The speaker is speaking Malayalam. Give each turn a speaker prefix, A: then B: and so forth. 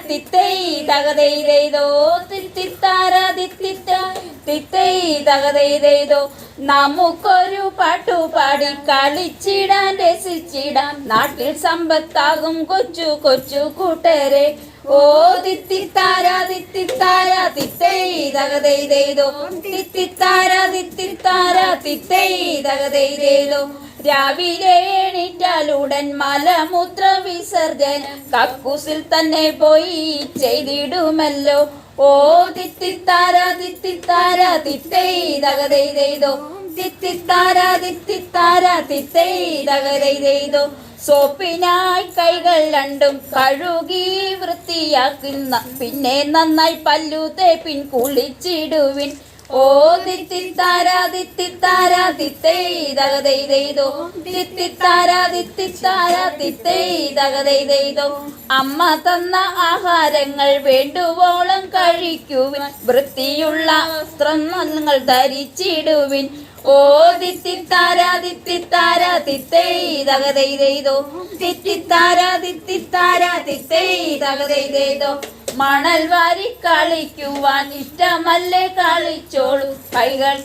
A: തിത്തൈ തകതെയ്തോ തിത്തിത്താര തിത്തൈ തകതെയ്തോ നമുക്കൊരു പാട്ടുപാടി കളിച്ചിടാൻ രസിച്ചിടാൻ നാട്ടിൽ സമ്പത്താകും കൊച്ചു കൊച്ചു കൂട്ടരെ ഓ തിത്തിത്താര തിത്തൈ തകതെയ്തോ തിത്തിത്താര തിത്തൈ തകതെയ്തോ രാവിലെ എണീറ്റാലുടൻ മലമൂത്ര വിസർജൻ കക്കൂസിൽ തന്നെ പോയി ചെയ്തിടുമല്ലോ ഓ തിത്തിത്താര തിത്തൈ തകതെയ്തോ തിത്തിത്താര തിത്തൈ തകതെയ്തോ സോപ്പിനായി കൈകൾ രണ്ടും കഴുകി വൃത്തിയാക്കുന്ന പിന്നെ നന്നായി പല്ലു തേപ്പിൻ കുളിച്ചിടുവിൻ ഓ തിത്തിത്താര തിത്തൈ തകതെയ്തോ തിത്തിത്താര തിത്തൈ തകതെയ്തോ അമ്മ തന്ന ആഹാരങ്ങൾ വേണ്ടുവോളം കഴിക്കുവിൻ വൃത്തിയുള്ള വസ്ത്രം നിങ്ങൾ ധരിച്ചിടുവിൻ ഓ തിത്തിത്താര തിത്തൈ തകതെയ്തോ തിത്തിത്താര തിത്തൈ തകതെയ്തോ മണൽ വാരി കളിക്കുവാൻ ഇഷ്ടമല്ലേ കളിച്ചോളൂ കൈകൾ